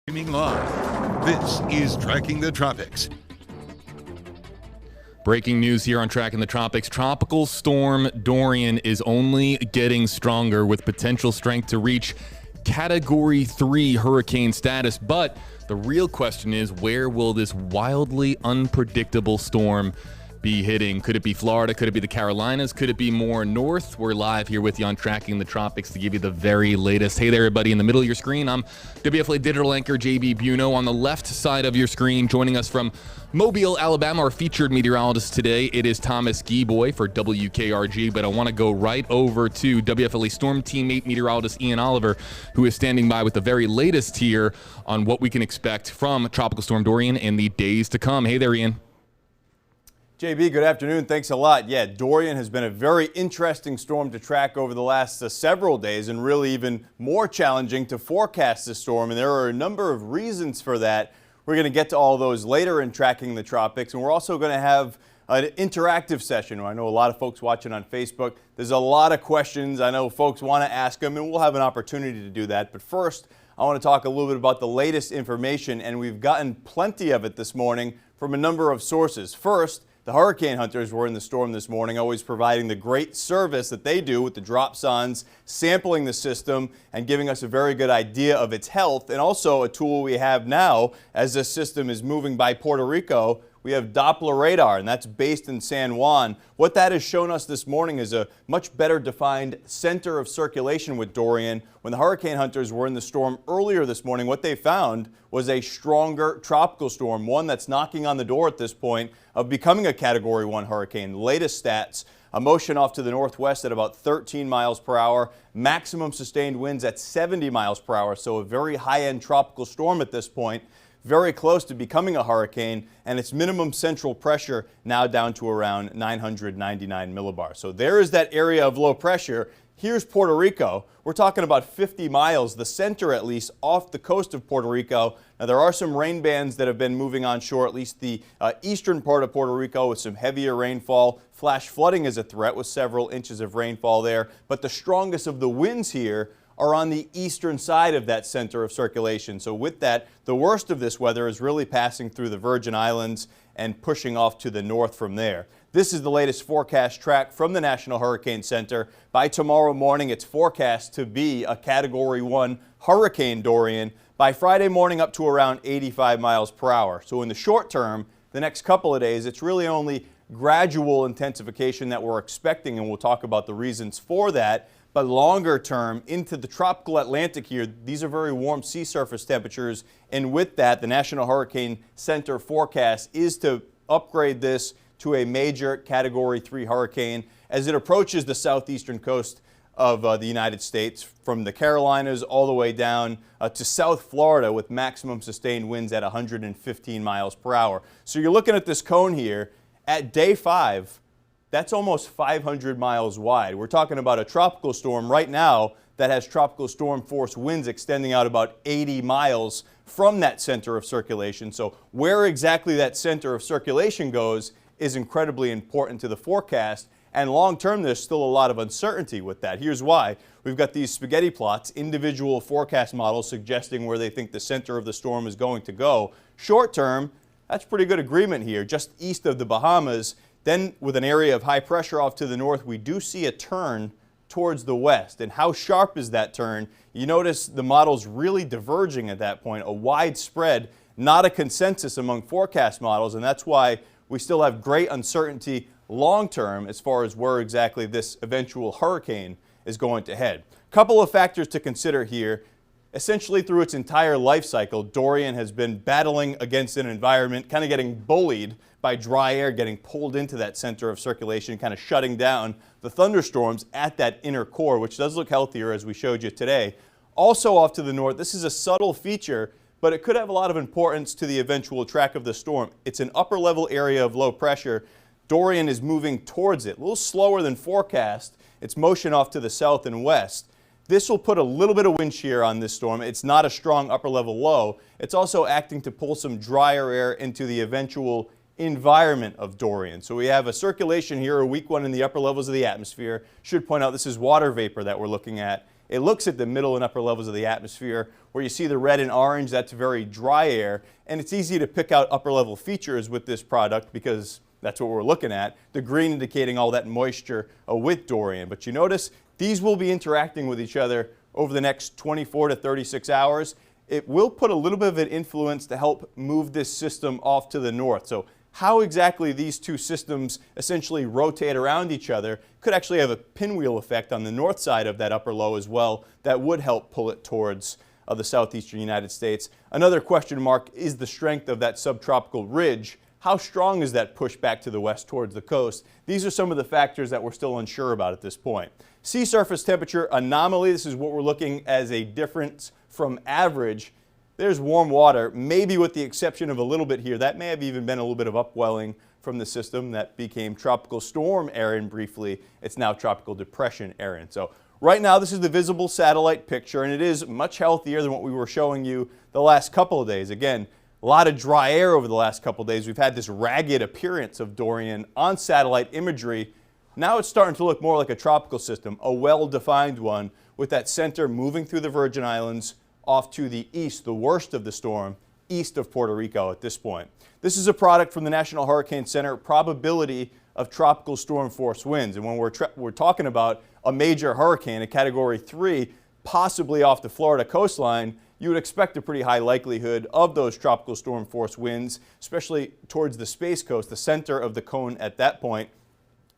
Streaming live, this is Tracking the Tropics. Breaking news here on Tracking the Tropics. Tropical storm Dorian is only getting stronger with potential strength to reach Category 3 hurricane status. But the real question is, where will this wildly unpredictable storm be hitting? Could it be Florida? Could it be the Carolinas? Could it be more north? We're live here with you on Tracking the Tropics to give you the very latest. Hey there, everybody. In the middle of your screen, I'm WFLA digital anchor JB Buno. On the left side of your screen, joining us from Mobile, Alabama, our featured meteorologist today, it is Thomas Gieboy for WKRG. But I want to go right over to WFLA Storm Teammate meteorologist Ian Oliver, who is standing by with the very latest here on what we can expect from Tropical Storm Dorian in the days to come. Hey there, Ian. JB, good afternoon. Thanks a lot. Yeah, Dorian has been a very interesting storm to track over the last several days, and really even more challenging to forecast this storm. And there are a number of reasons for that. We're going to get to all those later in Tracking the Tropics, and we're also going to have an interactive session. I know a lot of folks watching on Facebook. There's a lot of questions. I know folks want to ask them, and we'll have an opportunity to do that. But first, I want to talk a little bit about the latest information, and we've gotten plenty of it this morning from a number of sources. First, the hurricane hunters were in the storm this morning, always providing the great service that they do with the dropsondes, sampling the system and giving us a very good idea of its health. And also a tool we have now as this system is moving by Puerto Rico. We have Doppler radar, and that's based in San Juan. What that has shown us this morning is a much better defined center of circulation with Dorian. When the hurricane hunters were in the storm earlier this morning, what they found was a stronger tropical storm, one that's knocking on the door at this point of becoming a Category 1 hurricane. The latest stats, a motion off to the northwest at about 13 miles per hour, maximum sustained winds at 70 miles per hour, so a very high-end tropical storm at this point. Very close to becoming a hurricane, and its minimum central pressure now down to around 999 millibars. So there is that area of low pressure. Here's Puerto Rico. We're talking about 50 miles, the center at least, off the coast of Puerto Rico. Now there are some rain bands that have been moving onshore, at least the eastern part of Puerto Rico, with some heavier rainfall. Flash flooding is a threat with several inches of rainfall there. But the strongest of the winds here are on the eastern side of that center of circulation. So with that, the worst of this weather is really passing through the Virgin Islands and pushing off to the north from there. This is the latest forecast track from the National Hurricane Center. By tomorrow morning, it's forecast to be a Category 1 Hurricane Dorian. By Friday morning, up to around 85 miles per hour. So in the short term, the next couple of days, it's really only gradual intensification that we're expecting, and we'll talk about the reasons for that. But longer term, into the tropical Atlantic here, these are very warm sea surface temperatures. And with that, the National Hurricane Center forecast is to upgrade this to a major Category 3 hurricane as it approaches the southeastern coast of the United States, from the Carolinas all the way down to South Florida, with maximum sustained winds at 115 miles per hour. So you're looking at this cone here at day 5. That's almost 500 miles wide. We're talking about a tropical storm right now that has tropical storm force winds extending out about 80 miles from that center of circulation. So where exactly that center of circulation goes is incredibly important to the forecast. And long term, there's still a lot of uncertainty with that. Here's why. We've got these spaghetti plots, individual forecast models suggesting where they think the center of the storm is going to go. Short term, that's pretty good agreement here, just east of the Bahamas. Then with an area of high pressure off to the north, we do see a turn towards the west. And how sharp is that turn? You notice the models really diverging at that point, a wide spread, not a consensus among forecast models. And that's why we still have great uncertainty long term as far as where exactly this eventual hurricane is going to head. A couple of factors to consider here. Essentially through its entire life cycle, Dorian has been battling against an environment, kind of getting bullied by dry air getting pulled into that center of circulation, kind of shutting down the thunderstorms at that inner core, which does look healthier as we showed you today. Also off to the north, this is a subtle feature, but it could have a lot of importance to the eventual track of the storm. It's an upper level area of low pressure. Dorian is moving towards it, a little slower than forecast. Its motion off to the south and west. This will put a little bit of wind shear on this storm. It's not a strong upper level low. It's also acting to pull some drier air into the eventual environment of Dorian. So we have a circulation here, a weak one in the upper levels of the atmosphere. Should point out this is water vapor that we're looking at. It looks at the middle and upper levels of the atmosphere. Where you see the red and orange, that's very dry air. And it's easy to pick out upper level features with this product because that's what we're looking at. The green indicating all that moisture with Dorian. But you notice these will be interacting with each other over the next 24 to 36 hours. It will put a little bit of an influence to help move this system off to the north. So how exactly these two systems essentially rotate around each other could actually have a pinwheel effect on the north side of that upper low as well. That would help pull it towards the southeastern United States. Another question mark is the strength of that subtropical ridge. How strong is that push back to the west towards the coast? These are some of the factors that we're still unsure about at this point. Sea surface temperature anomaly, this is what we're looking as a difference from average. There's warm water, maybe with the exception of a little bit here. That may have even been a little bit of upwelling from the system that became tropical storm Erin briefly. It's now tropical depression Erin. So right now this is the visible satellite picture, and it is much healthier than what we were showing you the last couple of days. Again, a lot of dry air over the last couple of days. We've had this ragged appearance of Dorian on satellite imagery. Now it's starting to look more like a tropical system, a well-defined one, with that center moving through the Virgin Islands off to the east, the worst of the storm, east of Puerto Rico at this point. This is a product from the National Hurricane Center, probability of tropical storm force winds. And when we're talking about a major hurricane, a Category 3, possibly off the Florida coastline, you would expect a pretty high likelihood of those tropical storm force winds, especially towards the Space Coast, the center of the cone at that point.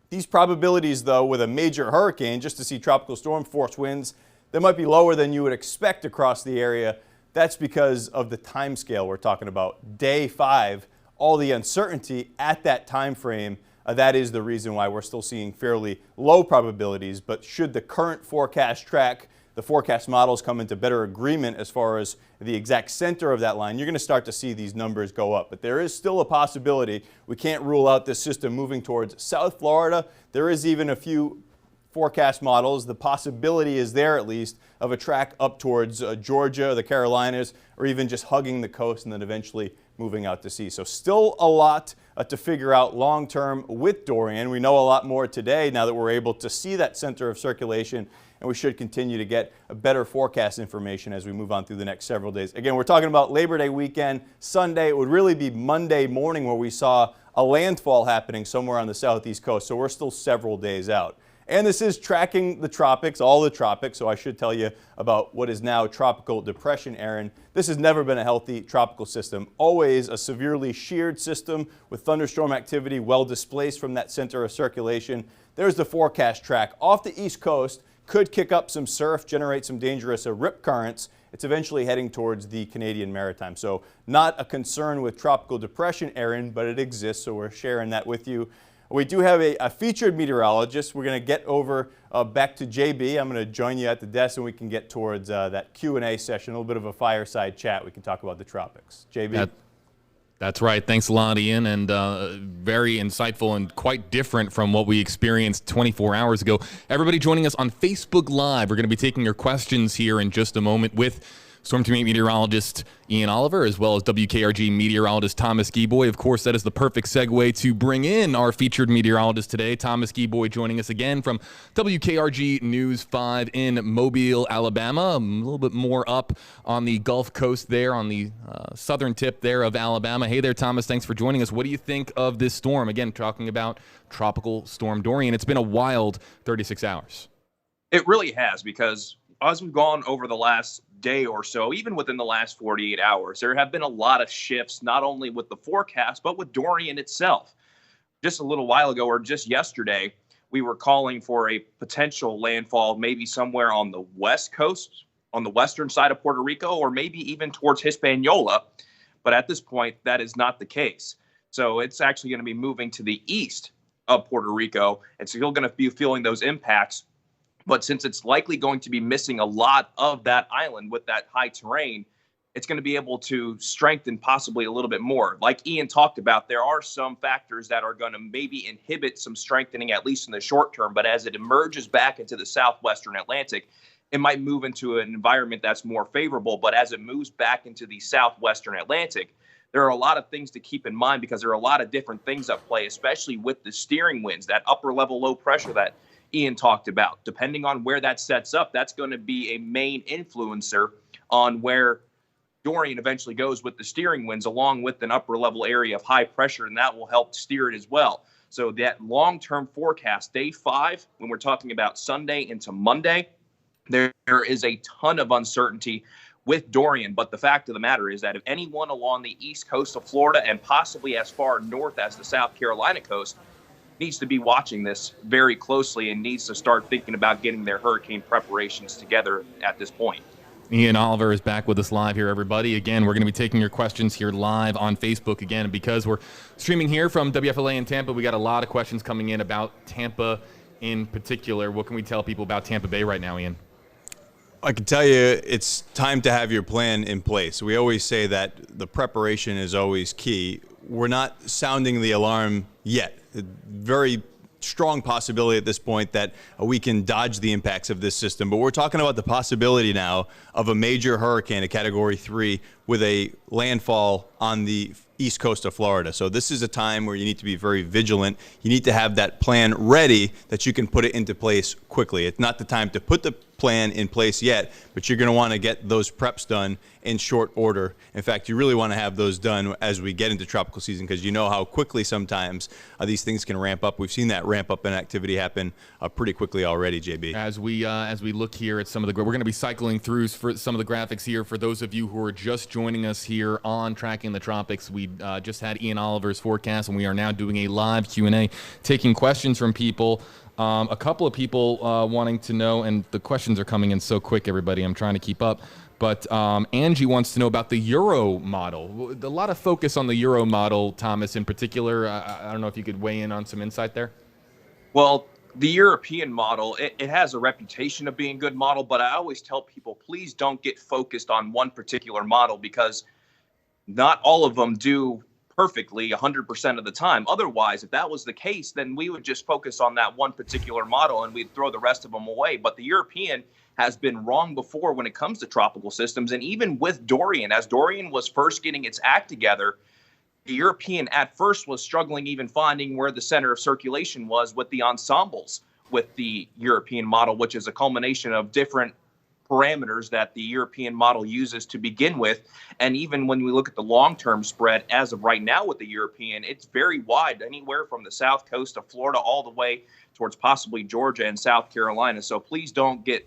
These probabilities, though, with a major hurricane, just to see tropical storm force winds, they might be lower than you would expect across the area. That's because of the time scale we're talking about. Day 5, all the uncertainty at that time frame, that is the reason why we're still seeing fairly low probabilities. But should the current forecast track, the forecast models come into better agreement as far as the exact center of that line, you're going to start to see these numbers go up. But there is still a possibility. We can't rule out this system moving towards South Florida. There is even a few forecast models. The possibility is there at least of a track up towards Georgia, the Carolinas, or even just hugging the coast and then eventually moving out to sea. So still a lot to figure out long term with Dorian. We know a lot more today now that we're able to see that center of circulation, and we should continue to get a better forecast information as we move on through the next several days. Again, we're talking about Labor Day weekend. Sunday, it would really be Monday morning where we saw a landfall happening somewhere on the southeast coast. So we're still several days out. And this is tracking the tropics, all the tropics, so I should tell you about what is now tropical depression Erin. This has never been a healthy tropical system, always a severely sheared system with thunderstorm activity well displaced from that center of circulation. There's the forecast track. Off the east coast, could kick up some surf, generate some dangerous rip currents. It's eventually heading towards the Canadian Maritime. So not a concern with tropical depression Erin, but it exists, so we're sharing that with you. We do have a featured meteorologist. We're going to get over back to JB. I'm going to join you at the desk and we can get towards that Q&A session, a little bit of a fireside chat. We can talk about the tropics. JB? That's right. Thanks a lot, Ian, and very insightful and quite different from what we experienced 24 hours ago. Everybody joining us on Facebook Live. We're going to be taking your questions here in just a moment with Storm Team 8 meteorologist Ian Oliver, as well as WKRG meteorologist Thomas Gieboy. Of course, that is the perfect segue to bring in our featured meteorologist today, Thomas Gieboy, joining us again from WKRG News 5 in Mobile, Alabama. A little bit more up on the Gulf Coast there, on the southern tip there of Alabama. Hey there, Thomas. Thanks for joining us. What do you think of this storm? Again, talking about Tropical Storm Dorian. It's been a wild 36 hours. It really has, because as we've gone over the last day or so, even within the last 48 hours, there have been a lot of shifts, not only with the forecast, but with Dorian itself. Just a little while ago, or just yesterday, we were calling for a potential landfall maybe somewhere on the west coast, on the western side of Puerto Rico, or maybe even towards Hispaniola. But at this point, that is not the case. So it's actually going to be moving to the east of Puerto Rico. And so you're going to be feeling those impacts. But since it's likely going to be missing a lot of that island with that high terrain, it's going to be able to strengthen possibly a little bit more. Like Ian talked about, there are some factors that are going to maybe inhibit some strengthening, at least in the short term. But as it emerges back into the southwestern Atlantic, it might move into an environment that's more favorable. But as it moves back into the southwestern Atlantic, there are a lot of things to keep in mind, because there are a lot of different things at play, especially with the steering winds, that upper level low pressure that Ian talked about. Depending on where that sets up, that's going to be a main influencer on where Dorian eventually goes with the steering winds, along with an upper level area of high pressure, and that will help steer it as well. So that long-term forecast, day 5, when we're talking about Sunday into Monday, there is a ton of uncertainty with Dorian. But the fact of the matter is that if anyone along the east coast of Florida and possibly as far north as the South Carolina coast needs to be watching this very closely and needs to start thinking about getting their hurricane preparations together at this point. Ian Oliver is back with us live here, everybody. Again, we're going to be taking your questions here live on Facebook again. And because we're streaming here from WFLA in Tampa, we got a lot of questions coming in about Tampa in particular. What can we tell people about Tampa Bay right now, Ian? I can tell you it's time to have your plan in place. We always say that the preparation is always key. We're not sounding the alarm yet. Very strong possibility at this point that we can dodge the impacts of this system. But we're talking about the possibility now of a major hurricane, a Category 3, with a landfall on the east coast of Florida. So this is a time where you need to be very vigilant. You need to have that plan ready that you can put it into place quickly. It's not the time to put the plan in place yet, but you're going to want to get those preps done in short order. In fact, you really want to have those done as we get into tropical season, because you know how quickly sometimes these things can ramp up. We've seen that ramp up in activity happen pretty quickly already, JB. As we look here at some of the, we're going to be cycling through for some of the graphics here. For those of you who are just joining us here on Tracking the Tropics, we just had Ian Oliver's forecast, and we are now doing a live Q&A, taking questions from people. A couple of people wanting to know, and the questions are coming in so quick, everybody. I'm trying to keep up. But Angie wants to know about the Euro model. A lot of focus on the Euro model, Thomas, in particular. I don't know if you could weigh in on some insight there. Well, the European model, it has a reputation of being a good model, but I always tell people, please don't get focused on one particular model, because not all of them do perfectly 100% of the time. Otherwise, if that was the case, then we would just focus on that one particular model and we'd throw the rest of them away. But the European has been wrong before when it comes to tropical systems. And even with Dorian, as Dorian was first getting its act together, the European at first was struggling even finding where the center of circulation was with the ensembles with the European model, which is a culmination of different parameters that the European model uses to begin with. And even when we look at the long-term spread as of right now with the European, it's very wide, anywhere from the south coast of Florida all the way towards possibly Georgia and South Carolina. So please don't get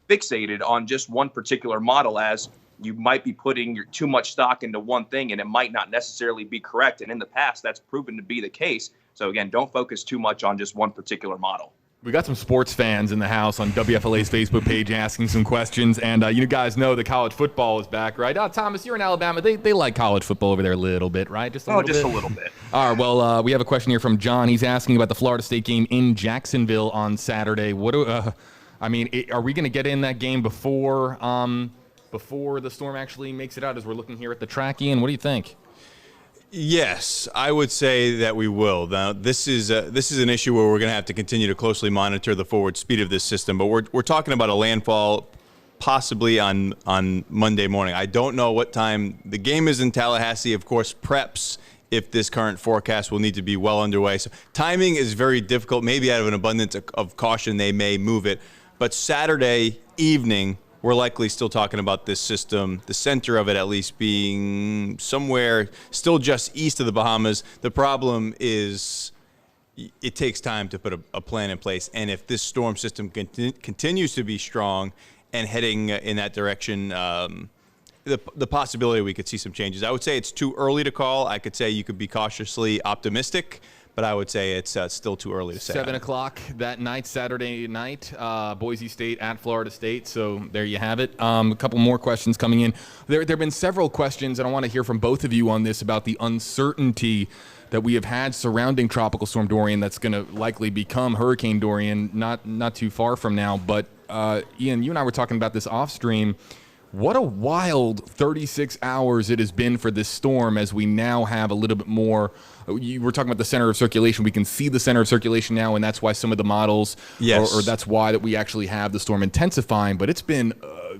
fixated on just one particular model, as you might be putting too much stock into one thing and it might not necessarily be correct. And in the past, that's proven to be the case. So again, don't focus too much on just one particular model. We got some sports fans in the house on WFLA's Facebook page asking some questions, and you guys know that college football is back, right? Thomas, you're in Alabama. They like college football over there a little bit, right? Just a little bit. All right, well, we have a question here from John. He's asking about the Florida State game in Jacksonville on Saturday. Are we going to get in that game before the storm actually makes it out, as we're looking here at the track, Ian? What do you think? Yes, I would say that we will. Now, this is an issue where we're going to have to continue to closely monitor the forward speed of this system. But we're talking about a landfall possibly on Monday morning. I don't know what time the game is in Tallahassee. Of course, preps, if this current forecast, will need to be well underway. So timing is very difficult. Maybe out of an abundance of caution, they may move it. But Saturday evening, we're likely still talking about this system, the center of it at least, being somewhere still just east of the Bahamas. The problem is it takes time to put a plan in place. And if this storm system continues to be strong and heading in that direction, the possibility we could see some changes. I would say it's too early to call. I could say you could be cautiously optimistic, but I would say it's still too early to say. 7 o'clock that night, Saturday night, Boise State at Florida State. So there you have it. A couple more questions coming in. There have been several questions, and I want to hear from both of you on this, about the uncertainty that we have had surrounding Tropical Storm Dorian that's going to likely become Hurricane Dorian not too far from now. But Ian, you and I were talking about this off stream. What a wild 36 hours it has been for this storm, as we now have a little bit more. You were talking about the center of circulation. We can see the center of circulation now, and that's why some of the models, yes, or that's why that we actually have the storm intensifying. But it's been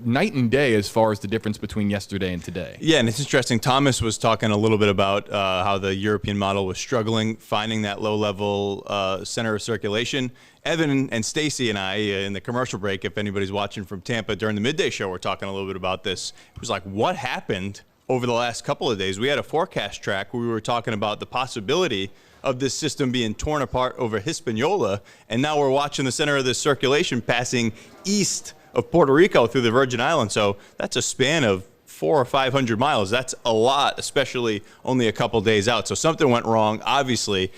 night and day as far as the difference between yesterday and today. Yeah, and it's interesting. Thomas was talking a little bit about how the European model was struggling finding that low-level center of circulation. Evan and Stacy and I, in the commercial break, if anybody's watching from Tampa during the midday show, we're talking a little bit about this. It was like, what happened over the last couple of days? We had a forecast track where we were talking about the possibility of this system being torn apart over Hispaniola, and now we're watching the center of this circulation passing east of Puerto Rico through the Virgin Islands. So that's a span of 400 or 500 miles. That's a lot, especially only a couple days out. So something went wrong, obviously.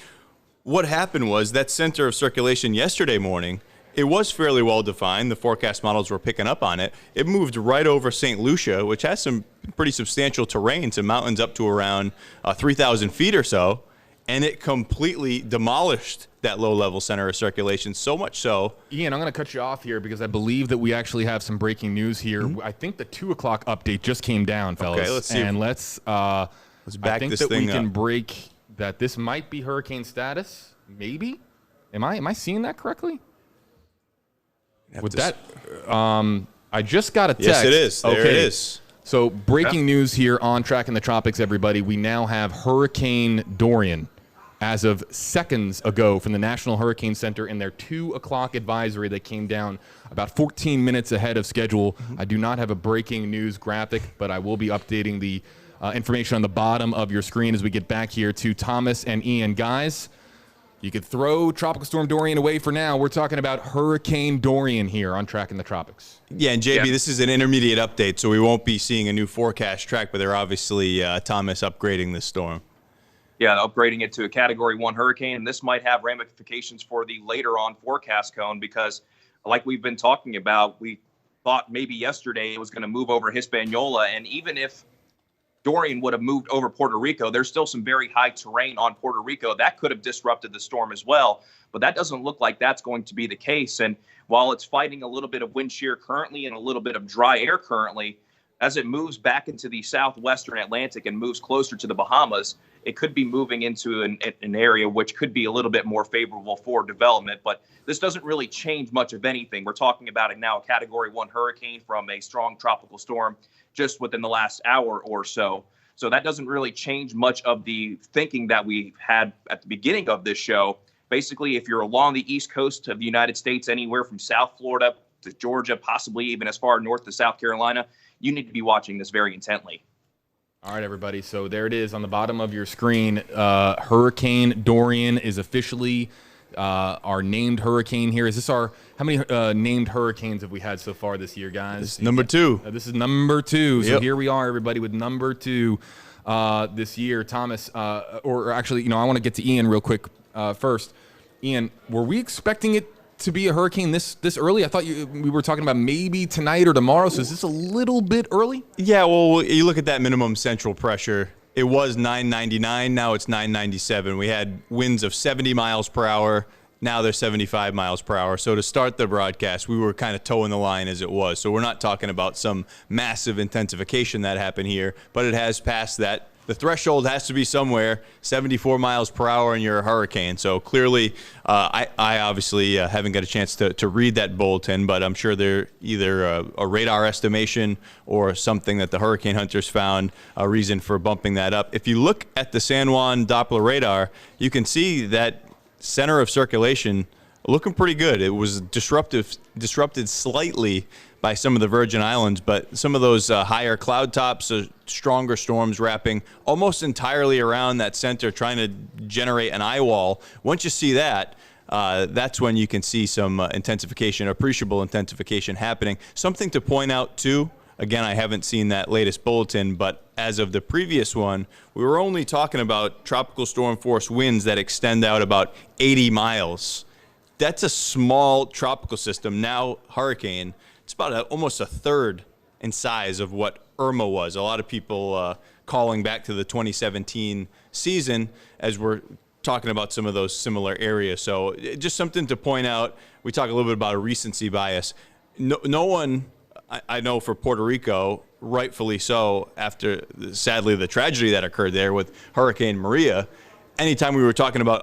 What happened was that center of circulation yesterday morning, it was fairly well defined. The forecast models were picking up on it. It moved right over St. Lucia, which has some pretty substantial terrain, some mountains up to around 3,000 feet or so. And it completely demolished that low-level center of circulation, so much so. Ian, I'm going to cut you off here because I believe that we actually have some breaking news here. I think the 2 o'clock update just came down, fellas. Okay, let's see. And let's back I think this that thing we can up. break that this might be hurricane status. Maybe. Am I seeing that correctly? With that, I just got a text. Yes, it is. There it is. So breaking news here on Tracking the Tropics, everybody. We now have Hurricane Dorian as of seconds ago from the National Hurricane Center in their 2 o'clock advisory that came down about 14 minutes ahead of schedule. I do not have a breaking news graphic, but I will be updating the information on the bottom of your screen as we get back here to Thomas and Ian. Guys, you could throw Tropical Storm Dorian away for now. We're talking about Hurricane Dorian here on Tracking the Tropics. Yeah, and JB, this is an intermediate update, so we won't be seeing a new forecast track, but they're obviously, Thomas, upgrading this storm. Yeah, upgrading it to a Category 1 hurricane, and this might have ramifications for the later on forecast cone because, like we've been talking about, we thought maybe yesterday it was going to move over Hispaniola, and even if Dorian would have moved over Puerto Rico, there's still some very high terrain on Puerto Rico that could have disrupted the storm as well, but that doesn't look like that's going to be the case. And while it's fighting a little bit of wind shear currently and a little bit of dry air currently, as it moves back into the southwestern Atlantic and moves closer to the Bahamas, it could be moving into an area which could be a little bit more favorable for development. But this doesn't really change much of anything. We're talking about it now, a Category 1 hurricane from a strong tropical storm just within the last hour or so. So that doesn't really change much of the thinking that we had at the beginning of this show. Basically, if you're along the east coast of the United States, anywhere from South Florida to Georgia, possibly even as far north to South Carolina, you need to be watching this very intently. All right, everybody. So there it is on the bottom of your screen. Hurricane Dorian is officially our named hurricane here. Is this our – how many named hurricanes have we had so far this year, guys? This is number 2. This is number 2. So Yep. here we are, everybody, with number 2 this year. Thomas, or actually, I want to get to Ian real quick first. Ian, were we expecting it to be a hurricane this early? I thought we were talking about maybe tonight or tomorrow, so is this a little bit early? Yeah, well, you look at that minimum central pressure. It was 999, now it's 997. We had winds of 70 miles per hour. Now they're 75 miles per hour. So to start the broadcast, we were kind of towing the line as it was. So we're not talking about some massive intensification that happened here, but it has passed that. The threshold has to be somewhere, 74 miles per hour, and you're a hurricane. So clearly, I obviously haven't got a chance to read that bulletin, but I'm sure they're either a radar estimation or something that the hurricane hunters found a reason for bumping that up. If you look at the San Juan Doppler radar, you can see that center of circulation looking pretty good. It was disrupted slightly by some of the Virgin Islands, but some of those higher cloud tops, stronger storms wrapping almost entirely around that center, trying to generate an eye wall. Once you see that, that's when you can see some intensification, appreciable intensification happening. Something to point out too, again, I haven't seen that latest bulletin, but as of the previous one, we were only talking about tropical storm force winds that extend out about 80 miles. That's a small tropical system, now hurricane. It's about almost a third in size of what Irma was. A lot of people calling back to the 2017 season as we're talking about some of those similar areas. So just something to point out. We talk a little bit about a recency bias. No one, I know for Puerto Rico, rightfully so, after sadly the tragedy that occurred there with Hurricane Maria, anytime we were talking about,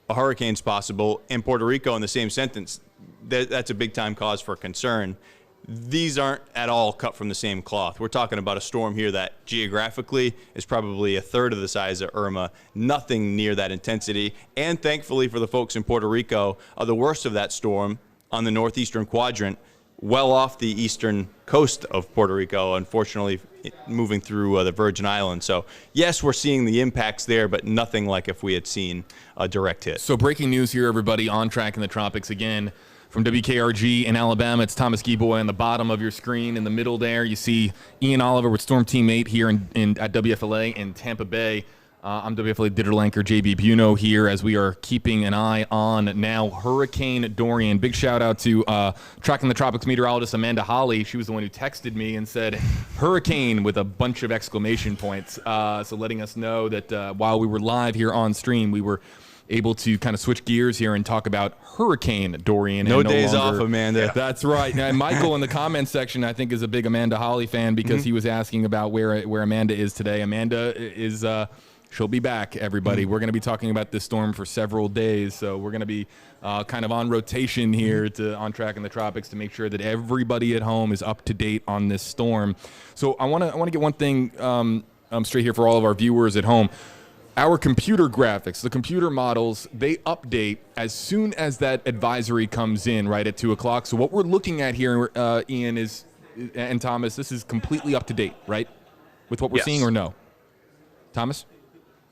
a hurricane's possible in Puerto Rico in the same sentence, that's a big time cause for concern. these aren't at all cut from the same cloth. We're talking about a storm here that geographically is probably a third of the size of Irma, nothing near that intensity. And thankfully for the folks in Puerto Rico, the worst of that storm on the northeastern quadrant, well off the eastern coast of Puerto Rico, unfortunately moving through the Virgin Islands. So yes, we're seeing the impacts there, but nothing like if we had seen a direct hit. So breaking news here, everybody, on Track in the Tropics again. From WKRG in Alabama, it's Thomas Gieboy on the bottom of your screen. In the middle there, you see Ian Oliver with Storm Team 8 here at WFLA in Tampa Bay. I'm WFLA digital anchor JB Buno here as we are keeping an eye on now Hurricane Dorian. Big shout out to Tracking the Tropics meteorologist Amanda Holly. She was the one who texted me and said hurricane with a bunch of exclamation points. So letting us know that while we were live here on stream, we were able to kind of switch gears here and talk about Hurricane Dorian. No days off, Amanda. That's right. Now, Michael in the comments section, I think, is a big Amanda Holly fan because he was asking about where Amanda is today. Amanda is she'll be back, everybody. We're going to be talking about this storm for several days, so we're going to be kind of on rotation here on Track in the Tropics to make sure that everybody at home is up to date on this storm. So I want to get one thing straight here for all of our viewers at home. Our computer graphics, the computer models, they update as soon as that advisory comes in, right at 2 o'clock. So what we're looking at here, Ian, and Thomas, this is completely up to date, right? With what we're seeing, or no? Thomas?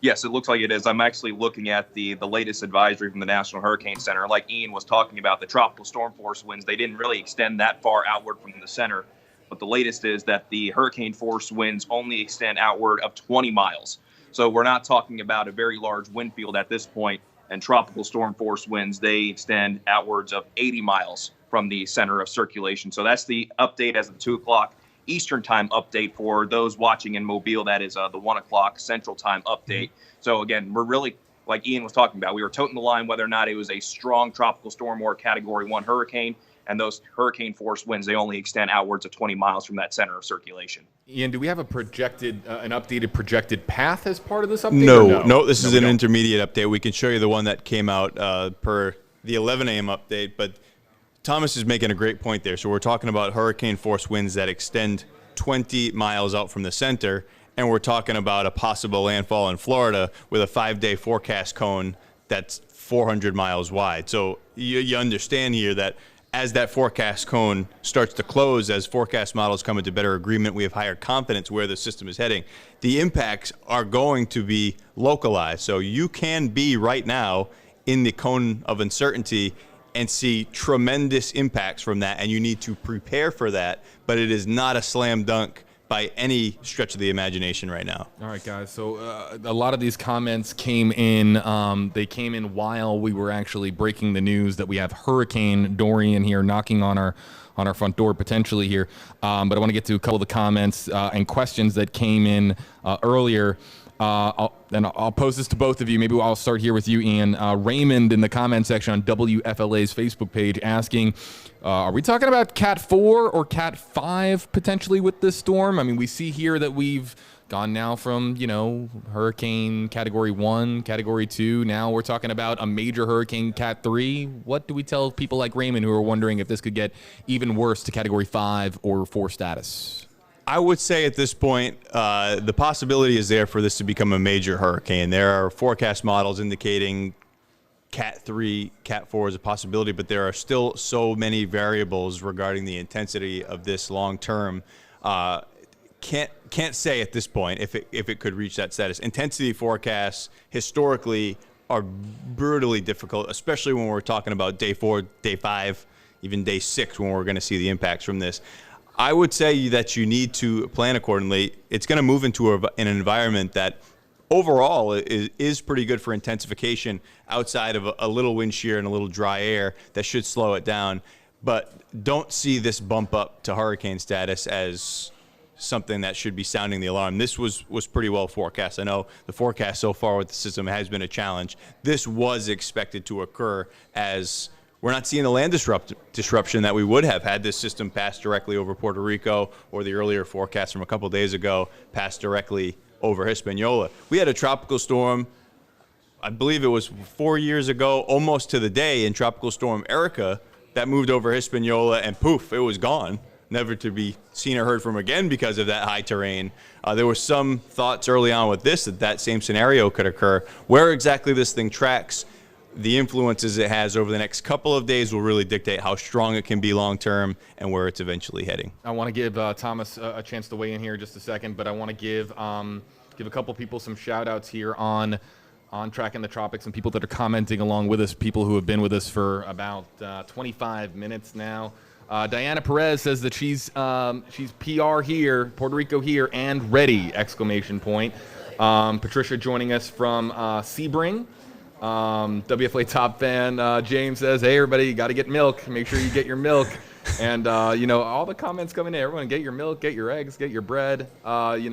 Yes, it looks like it is. I'm actually looking at the latest advisory from the National Hurricane Center. Like Ian was talking about, the tropical storm force winds, they didn't really extend that far outward from the center. But the latest is that the hurricane force winds only extend outward of 20 miles. So we're not talking about a very large wind field at this point, and tropical storm force winds, they extend outwards of 80 miles from the center of circulation. So that's the update as of 2 o'clock Eastern time update for those watching in Mobile. That is the 1 o'clock Central time update. So again, we're really, like Ian was talking about, we were toting the line whether or not it was a strong tropical storm or a Category 1 hurricane. And those hurricane force winds, they only extend outwards of 20 miles from that center of circulation. Ian, do we have a projected, an updated projected path as part of this update? No, this is an intermediate update. We can show you the one that came out per the 11 a.m. update. But Thomas is making a great point there. So we're talking about hurricane force winds that extend 20 miles out from the center. And we're talking about a possible landfall in Florida with a 5-day forecast cone that's 400 miles wide. So you understand here that as that forecast cone starts to close, as forecast models come into better agreement, we have higher confidence where the system is heading. The impacts are going to be localized. So you can be right now in the cone of uncertainty and see tremendous impacts from that, and you need to prepare for that, but it is not a slam dunk by any stretch of the imagination right now. All right, guys. So a lot of these comments came in. They came in while we were actually breaking the news that we have Hurricane Dorian here knocking on our front door potentially here. But I want to get to a couple of the comments and questions that came in earlier. I'll pose this to both of you. Maybe I'll start here with you, Ian. Raymond in the comment section on WFLA's Facebook page asking, are we talking about Cat 4 or Cat 5 potentially with this storm? I mean, we see here that we've gone now from, hurricane Category 1, Category 2. Now we're talking about a major hurricane, Cat 3. What do we tell people like Raymond who are wondering if this could get even worse to Category 5 or 4 status? I would say at this point, the possibility is there for this to become a major hurricane. There are forecast models indicating Cat 3, Cat 4 is a possibility, but there are still so many variables regarding the intensity of this long term. Can't say at this point if it could reach that status. Intensity forecasts historically are brutally difficult, especially when we're talking about day 4, day 5, even day 6, when we're going to see the impacts from this. I would say that you need to plan accordingly. It's going to move into an environment that overall is pretty good for intensification outside of a little wind shear and a little dry air that should slow it down. But don't see this bump up to hurricane status as something that should be sounding the alarm. This was pretty well forecast. I know the forecast so far with the system has been a challenge. This was expected to occur, as we're not seeing the land disruption that we would have had this system pass directly over Puerto Rico, or the earlier forecast from a couple days ago pass directly over Hispaniola. We had a tropical storm, I believe it was 4 years ago, almost to the day, in Tropical Storm Erica, that moved over Hispaniola, and poof, it was gone. never to be seen or heard from again because of that high terrain. There were some thoughts early on with this that same scenario could occur. Where exactly this thing tracks, the influences it has over the next couple of days will really dictate how strong it can be long term and where it's eventually heading. I want to give Thomas a chance to weigh in here in just a second, but I want to give a couple people some shout outs here on Tracking the Tropics and people that are commenting along with us, people who have been with us for about 25 minutes now. Diana Perez says that she's PR here, Puerto Rico here, and ready! ! Patricia joining us from Sebring. WFLA top fan James says, "Hey everybody, you got to get milk. Make sure you get your milk." And all the comments coming in. Everyone, get your milk, get your eggs, get your bread. And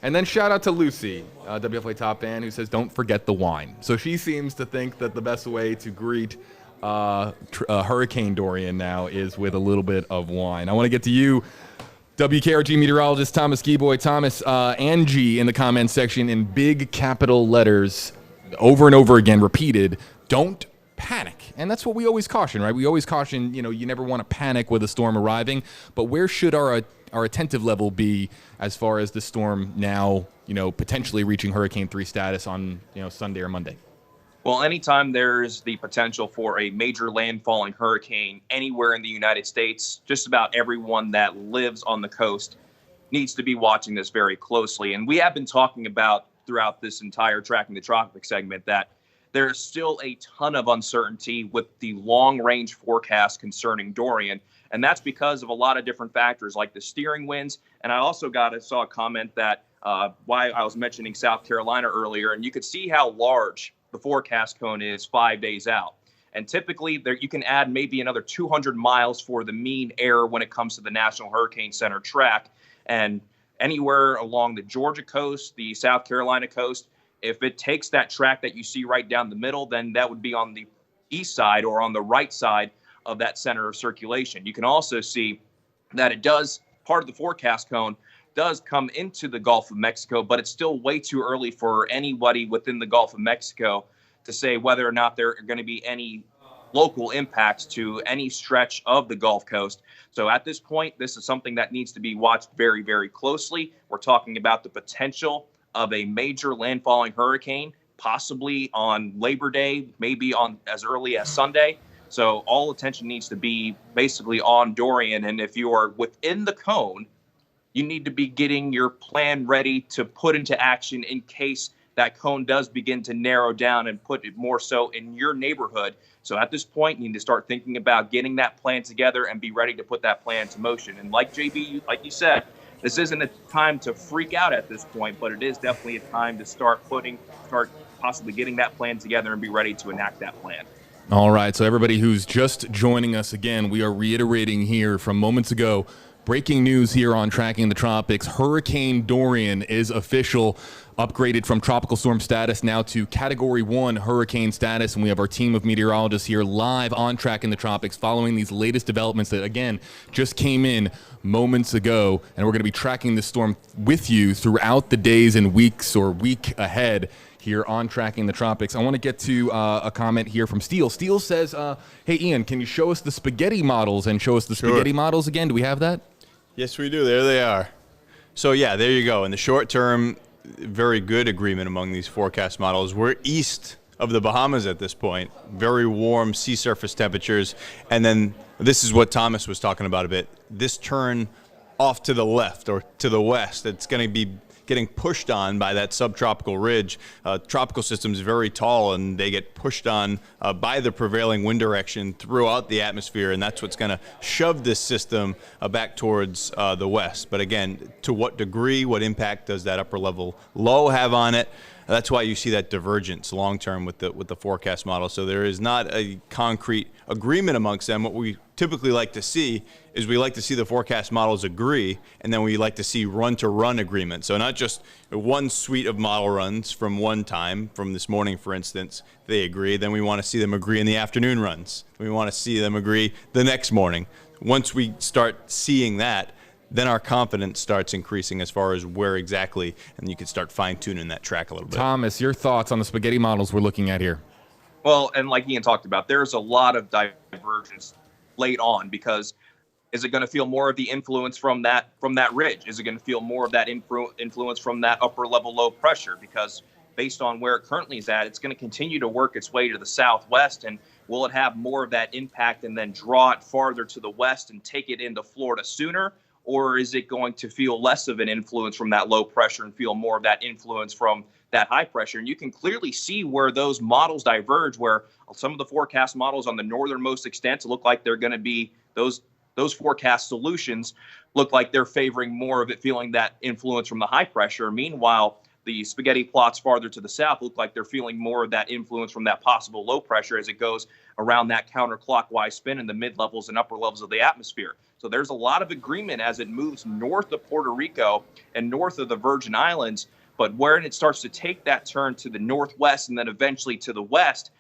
then shout out to Lucy, WFLA top fan, who says, "Don't forget the wine." So she seems to think that the best way to greet Hurricane Dorian now is with a little bit of wine. I want to get to you, WKRG meteorologist Thomas Gieboy. Thomas, Angie in the comments section in big capital letters, over and over again repeated, "Don't panic." And that's what we always caution, right? We always caution, you never want to panic with a storm arriving, but where should our attentive level be as far as the storm now, potentially reaching Hurricane 3 status on, Sunday or Monday? Well, anytime there's the potential for a major landfalling hurricane anywhere in the United States, just about everyone that lives on the coast needs to be watching this very closely. And we have been talking about throughout this entire Tracking the Tropics segment that there's still a ton of uncertainty with the long-range forecast concerning Dorian, and that's because of a lot of different factors like the steering winds. And I also saw a comment that why I was mentioning South Carolina earlier, and you could see how large the forecast cone is 5 days out. And typically there you can add maybe another 200 miles for the mean error when it comes to the National Hurricane Center track. And anywhere along the Georgia coast, the South Carolina coast, if it takes that track that you see right down the middle, then that would be on the east side or on the right side of that center of circulation. You can also see that it does, part of the forecast cone does come into the Gulf of Mexico, but it's still way too early for anybody within the Gulf of Mexico to say whether or not there are going to be any local impacts to any stretch of the Gulf Coast. So at this point, this is something that needs to be watched very, very closely. We're talking about the potential of a major landfalling hurricane, possibly on Labor Day, maybe on as early as Sunday. So all attention needs to be basically on Dorian. And if you are within the cone, you need to be getting your plan ready to put into action in case that cone does begin to narrow down and put it more so in your neighborhood. So at this point, you need to start thinking about getting that plan together and be ready to put that plan into motion. And like JB, like you said, this isn't a time to freak out at this point, but it is definitely a time to start possibly getting that plan together and be ready to enact that plan. All right, so everybody who's just joining us again, we are reiterating here from moments ago. Breaking news here on Tracking the Tropics. Hurricane Dorian is official, upgraded from tropical storm status now to Category 1 hurricane status. And we have our team of meteorologists here live on Tracking the Tropics following these latest developments that, again, just came in moments ago. And we're going to be tracking this storm with you throughout the days and weeks or week ahead here on Tracking the Tropics. I want to get to a comment here from Steele. Steele says, hey, Ian, can you show us the spaghetti models and show us the spaghetti models again? Do we have that? Yes, we do. There they are. So, yeah, there you go. In the short term, very good agreement among these forecast models. We're east of the Bahamas at this point. Very warm sea surface temperatures. And then this is what Thomas was talking about a bit. This turn off to the left or to the west, it's going to be getting pushed on by that subtropical ridge. Tropical system's very tall, and they get pushed on by the prevailing wind direction throughout the atmosphere, and that's what's going to shove this system back towards the west. But again, to what degree, what impact does that upper level low have on it? That's why you see that divergence long term with the forecast model. So there is not a concrete agreement amongst them. What we typically like to see is we like to see the forecast models agree, and then we like to see run-to-run agreement. So not just one suite of model runs from one time, from this morning, for instance, they agree. Then we want to see them agree in the afternoon runs. We want to see them agree the next morning. Once we start seeing that, then our confidence starts increasing as far as where exactly, and you can start fine-tuning that track a little bit. Thomas, your thoughts on the spaghetti models we're looking at here? Well, and like Ian talked about, there's a lot of divergence late on because Is it going to feel more of the influence from that ridge? Is it going to feel more of that influence from that upper level low pressure? Because based on where it currently is at, it's going to continue to work its way to the southwest. And will it have more of that impact and then draw it farther to the west and take it into Florida sooner? Or is it going to feel less of an influence from that low pressure and feel more of that influence from that high pressure? And you can clearly see where those models diverge, where some of the forecast models on the northernmost extent look like they're going to be those forecast solutions look like they're favoring more of it feeling that influence from the high pressure. Meanwhile, the spaghetti plots farther to the south look like they're feeling more of that influence from that possible low pressure as it goes around that counterclockwise spin in the mid levels and upper levels of the atmosphere. So there's a lot of agreement as it moves north of Puerto Rico and north of the Virgin Islands. But when it starts to take that turn to the northwest and then eventually to the west,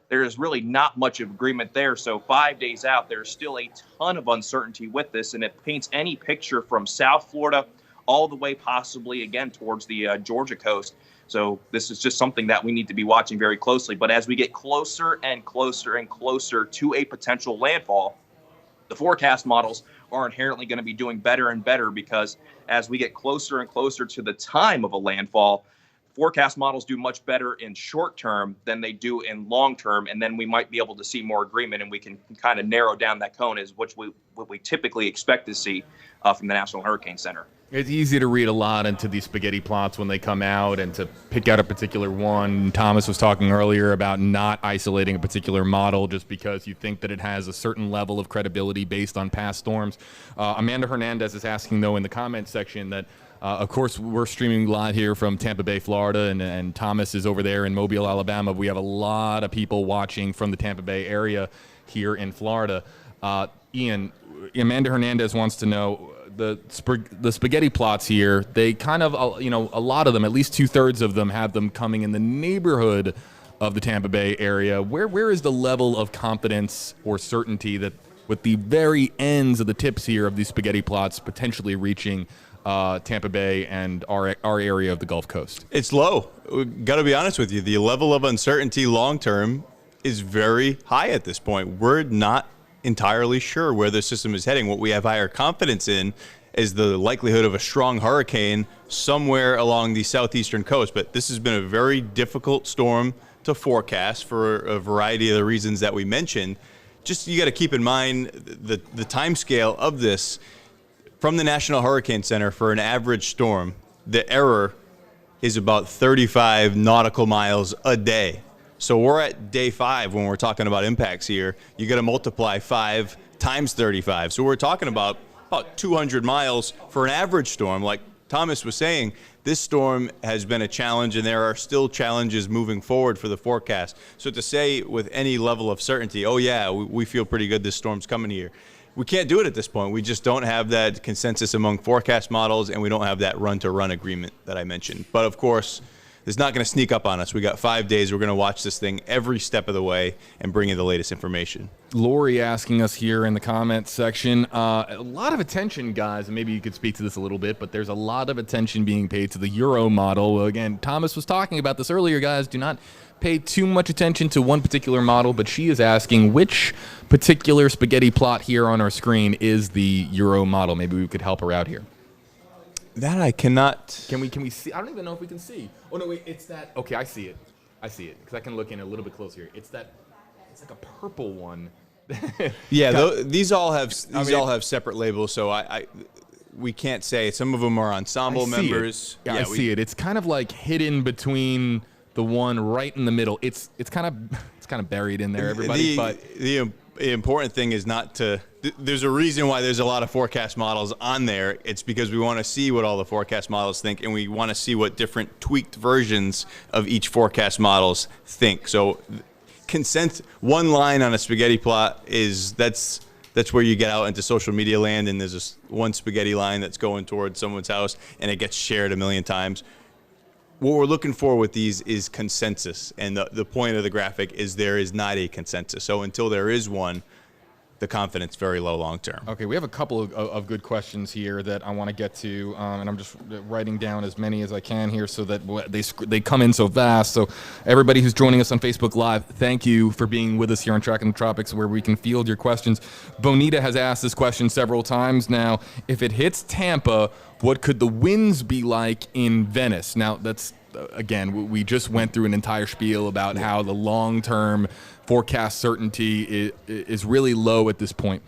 there is really not much of agreement there. So 5 days out, there's still a ton of uncertainty with this, and it paints any picture from South Florida all the way possibly again towards the Georgia coast. So this is just something that we need to be watching very closely. But as we get closer and closer and closer to a potential landfall, the forecast models are inherently going to be doing better and better, because as we get closer and closer to the time of a landfall, forecast models do much better in short term than they do in long term. And then we might be able to see more agreement, and we can kind of narrow down that cone as what we typically expect to see from the National Hurricane Center. It's easy to read a lot into these spaghetti plots when they come out and to pick out a particular one. Thomas was talking earlier about not isolating a particular model just because you think that it has a certain level of credibility based on past storms. Amanda Hernandez is asking, though, in the comments section that, of course, we're streaming live here from Tampa Bay, Florida, and Thomas is over there in Mobile, Alabama. We have a lot of people watching from the Tampa Bay area here in Florida. Ian, Amanda Hernandez wants to know, the spaghetti plots here, they kind of, a lot of them, at least 2/3 of them, have them coming in the neighborhood of the Tampa Bay area. Where is the level of confidence or certainty that with the very ends of the tips here of these spaghetti plots potentially reaching Tampa Bay and our area of the Gulf Coast? It's low. Got to be honest with you. The level of uncertainty long term is very high at this point. We're not entirely sure where the system is heading. What we have higher confidence in is the likelihood of a strong hurricane somewhere along the southeastern coast. But this has been a very difficult storm to forecast for a variety of the reasons that we mentioned. Just you got to keep in mind the time scale of this. From the National Hurricane Center, for an average storm, the error is about 35 nautical miles a day. So we're at day 5 when we're talking about impacts here. You got to multiply 5 times 35. So we're talking about 200 miles for an average storm. Like Thomas was saying, this storm has been a challenge, and there are still challenges moving forward for the forecast. So to say with any level of certainty, oh yeah, we feel pretty good this storm's coming here, we can't do it at this point. We just don't have that consensus among forecast models, and we don't have that run-to-run agreement that I mentioned. But of course, it's not going to sneak up on us. We got 5 days. We're going to watch this thing every step of the way and bring you the latest information. Lori asking us here in the comments section, a lot of attention, guys, and maybe you could speak to this a little bit, but there's a lot of attention being paid to the Euro model. Well, again, Thomas was talking about this earlier, guys. Do not pay too much attention to one particular model, but she is asking which particular spaghetti plot here on our screen is the Euro model. Maybe we could help her out here. That I cannot. Can we see? I don't even know if we can see. Oh no, wait, it's that. Okay, I see it because I can look in a little bit closer here. It's like a purple one. Yeah, these all have separate labels, so we can't say. Some of them are ensemble members. Yeah, I see it. It's kind of like hidden the one right in the middle. It's kind of buried in there, everybody. But the important thing is not to. There's a reason why there's a lot of forecast models on there. It's because we want to see what all the forecast models think, and we want to see what different tweaked versions of each forecast models think. So, one line on a spaghetti plot is that's where you get out into social media land, and there's this one spaghetti line that's going towards someone's house, and it gets shared a million times. What we're looking for with these is consensus, and the point of the graphic is there is not a consensus. So until there is one, the confidence very low long term. Okay, we have a couple of good questions here that I want to get to, and I'm just writing down as many as I can here so that they come in so fast. So everybody who's joining us on Facebook Live, thank you for being with us here on Tracking the Tropics, where we can field your questions. Bonita has asked this question several times now. If it hits Tampa, what could the winds be like in Venice? Now, that's, again, we just went through an entire spiel about how the long-term forecast certainty is really low at this point.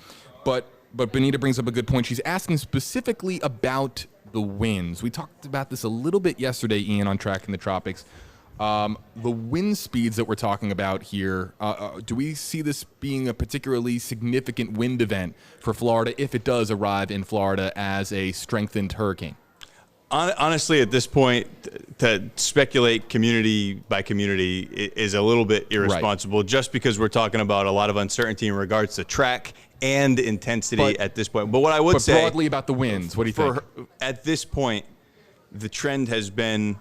But Benita brings up a good point. She's asking specifically about the winds. We talked about this a little bit yesterday, Ian, on Tracking the Tropics. The wind speeds that we're talking about here, do we see this being a particularly significant wind event for Florida if it does arrive in Florida as a strengthened hurricane? Honestly, at this point, to speculate community by community is a little bit irresponsible, just because we're talking about a lot of uncertainty in regards to track and intensity at this point. But what I would say broadly about the winds, what do you think? At this point, the trend has been,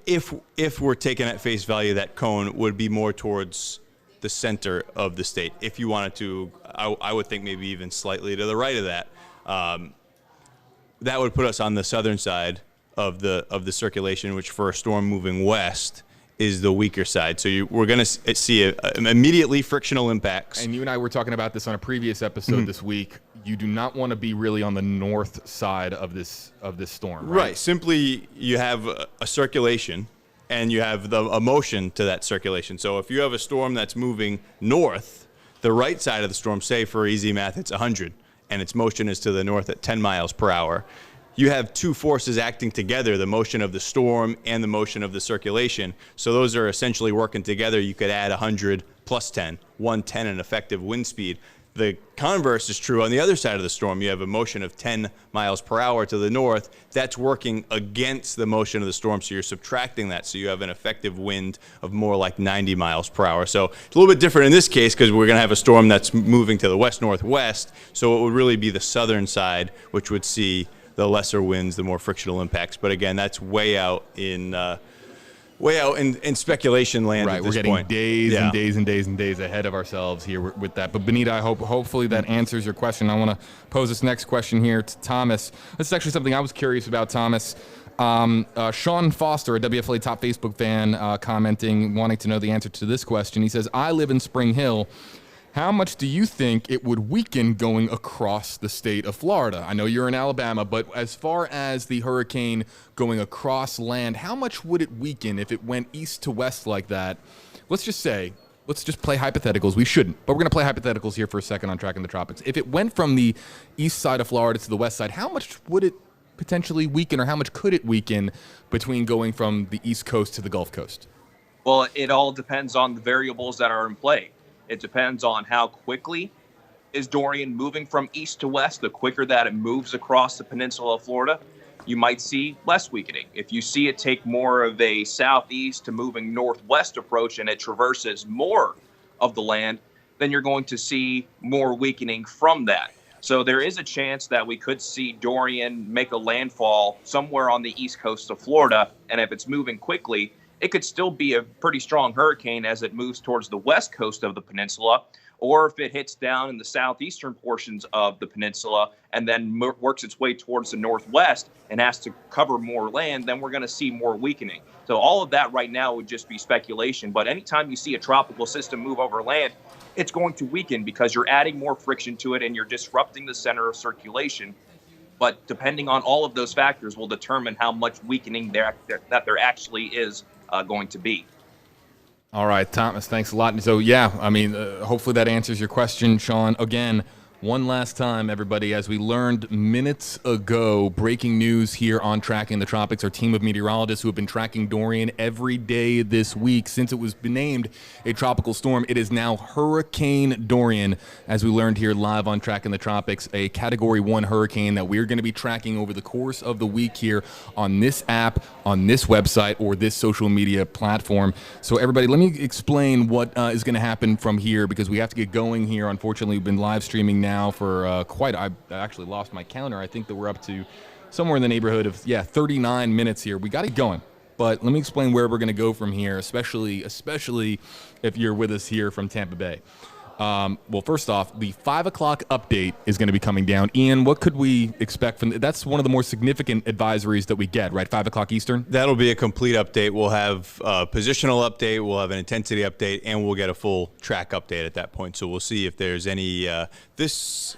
if we're taking at face value, that cone would be more towards the center of the state. If you wanted to, I would think maybe even slightly to the right of that. That would put us on the southern side of the circulation, which for a storm moving west is the weaker side. So we're going to see immediately frictional impacts. And you and I were talking about this on a previous episode this week. You do not want to be really on the north side of this storm, right? Right. Simply, you have a circulation, and you have a motion to that circulation. So if you have a storm that's moving north, the right side of the storm, say for easy math, it's 100. And its motion is to the north at 10 miles per hour. You have two forces acting together, the motion of the storm and the motion of the circulation. So those are essentially working together. You could add 100 plus 10, 110 in effective wind speed. The converse is true on the other side of the storm. You have a motion of 10 miles per hour to the north. That's working against the motion of the storm, so you're subtracting that. So you have an effective wind of more like 90 miles per hour. So it's a little bit different in this case because we're going to have a storm that's moving to the west-northwest. So it would really be the southern side, which would see the lesser winds, the more frictional impacts. But again, that's way out in speculation land at this point. We're getting days and days and days and days ahead of ourselves here with that. But Benita, hopefully that answers your question. I want to pose this next question here to Thomas. This is actually something I was curious about, Thomas. Sean Foster, a WFLA top Facebook fan, commenting, wanting to know the answer to this question. He says, I live in Spring Hill. How much do you think it would weaken going across the state of Florida? I know you're in Alabama, but as far as the hurricane going across land, how much would it weaken if it went east to west like that? Let's just play hypotheticals. We shouldn't, but we're going to play hypotheticals here for a second on Tracking the Tropics. If it went from the east side of Florida to the west side, how much would it potentially weaken, or how much could it weaken between going from the east coast to the Gulf Coast? Well, it all depends on the variables that are in play. It depends on how quickly is Dorian moving from east to west. The quicker that it moves across the peninsula of Florida, you might see less weakening. If you see it take more of a southeast to moving northwest approach and it traverses more of the land, then you're going to see more weakening from that. So there is a chance that we could see Dorian make a landfall somewhere on the east coast of Florida, and if it's moving quickly, it could still be a pretty strong hurricane as it moves towards the west coast of the peninsula, or if it hits down in the southeastern portions of the peninsula and then works its way towards the northwest and has to cover more land, then we're going to see more weakening. So all of that right now would just be speculation. But anytime you see a tropical system move over land, it's going to weaken because you're adding more friction to it and you're disrupting the center of circulation. But depending on all of those factors will determine how much weakening that there actually is going to be. All right, Thomas, thanks a lot. So, yeah, I mean, hopefully that answers your question, Sean. Again, one last time, everybody, as we learned minutes ago, breaking news here on Tracking the Tropics, our team of meteorologists who have been tracking Dorian every day this week since it was named a tropical storm. It is now Hurricane Dorian, as we learned here live on Tracking the Tropics, a Category 1 hurricane that we're going to be tracking over the course of the week here on this app, on this website, or this social media platform. So, everybody, let me explain what is going to happen from here, because we have to get going here. Unfortunately, we've been live streaming now for I actually lost my counter. I think that we're up to somewhere in the neighborhood of 39 minutes here. We got it going, but let me explain where we're going to go from here, especially if you're with us here from Tampa Bay. Well, first off, the 5 o'clock update is going to be coming down. Ian, what could we expect from that's one of the more significant advisories that we get, right? 5 o'clock Eastern? That'll be a complete update. We'll have a positional update, we'll have an intensity update, and we'll get a full track update at that point. So we'll see if there's any this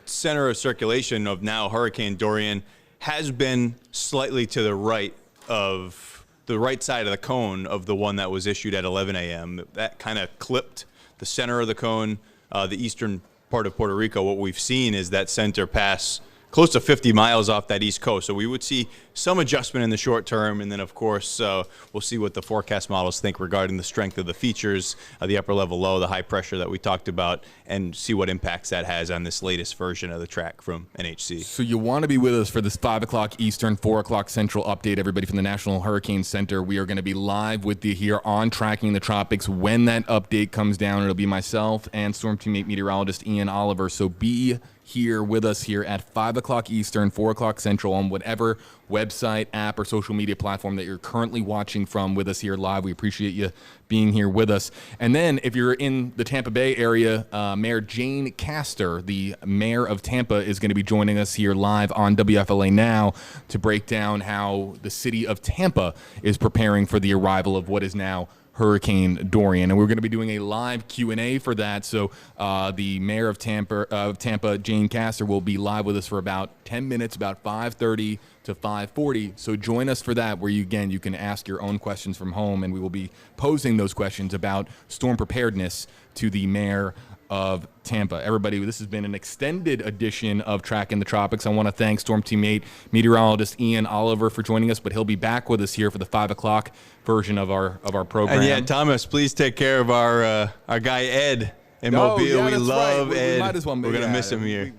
center of circulation of now Hurricane Dorian has been slightly to the right of the right side of the cone of the one that was issued at 11 a.m. That kind of clipped the center of the cone, the eastern part of Puerto Rico. What we've seen is that center pass close to 50 miles off that east coast. So we would see some adjustment in the short term, and then, of course, we'll see what the forecast models think regarding the strength of the features, the upper level low, the high pressure that we talked about, and see what impacts that has on this latest version of the track from NHC. So you want to be with us for this 5 o'clock Eastern, 4 o'clock Central update, everybody from the National Hurricane Center. We are going to be live with you here on Tracking the Tropics. When that update comes down, it'll be myself and Storm Teammate meteorologist Ian Oliver. So be here with us here at 5 o'clock Eastern, 4 o'clock Central on whatever website, app, or social media platform that you're currently watching from with us here live. We appreciate you being here with us. And then if you're in the Tampa Bay area, Mayor Jane Castor, the mayor of Tampa, is going to be joining us here live on WFLA Now to break down how the city of Tampa is preparing for the arrival of what is now Hurricane Dorian, and we're going to be doing a live Q&A for that. So the mayor of Tampa, Jane Castor, will be live with us for about 10 minutes, about 5:30 to 5:40. So join us for that, where you can ask your own questions from home, and we will be posing those questions about storm preparedness to the mayor of Tampa. Everybody, this has been an extended edition of Tracking the Tropics. I want to thank Storm Teammate meteorologist Ian Oliver for joining us, but he'll be back with us here for the 5 o'clock version of our program. And yeah, Thomas, please take care of our guy Ed in Mobile. Yeah, we love right. Ed. We might as well, we're gonna miss him here.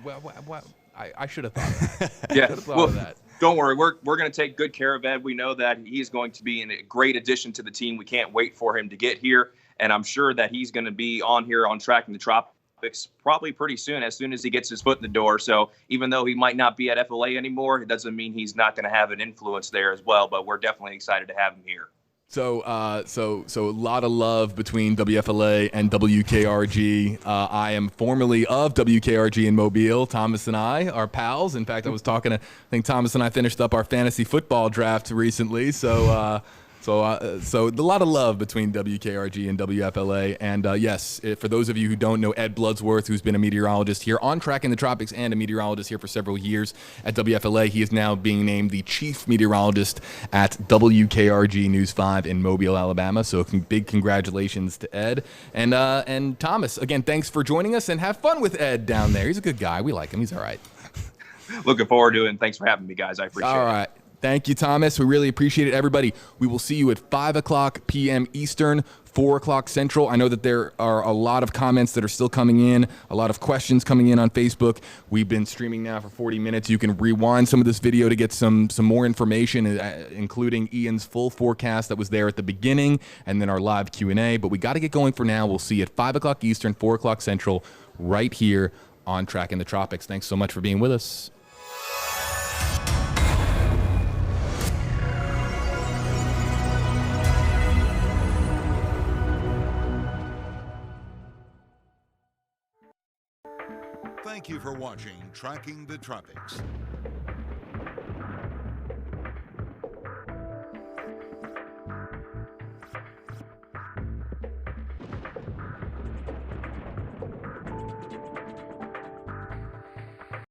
I should have thought of that. Yeah, well, of that. Don't worry, we're going to take good care of Ed. We know that he's going to be a great addition to the team. We can't wait for him to get here, and I'm sure that he's going to be on here on Tracking the Tropics probably pretty soon as he gets his foot in the door. So even though he might not be at FLA anymore, it doesn't mean he's not going to have an influence there as well. But we're definitely excited to have him here. So a lot of love between WFLA and WKRG. I am formerly of WKRG in Mobile. Thomas and I are pals. In fact, I think Thomas and I finished up our fantasy football draft recently. So a lot of love between WKRG and WFLA. And yes, for those of you who don't know Ed Bloodsworth, who's been a meteorologist here on Tracking the Tropics and a meteorologist here for several years at WFLA, he is now being named the chief meteorologist at WKRG News 5 in Mobile, Alabama. So big congratulations to Ed. And Thomas, again, thanks for joining us, and have fun with Ed down there. He's a good guy. We like him. He's all right. Looking forward to it, and thanks for having me, guys. I appreciate it. All right. Thank you, Thomas. We really appreciate it, everybody. We will see you at 5 o'clock p.m. Eastern, 4 o'clock Central. I know that there are a lot of comments that are still coming in, a lot of questions coming in on Facebook. We've been streaming now for 40 minutes. You can rewind some of this video to get some more information, including Ian's full forecast that was there at the beginning, and then our live Q&A. But we got to get going for now. We'll see you at 5 o'clock Eastern, 4 o'clock Central, right here on Tracking the Tropics. Thanks so much for being with us. Thank you for watching Tracking the Tropics.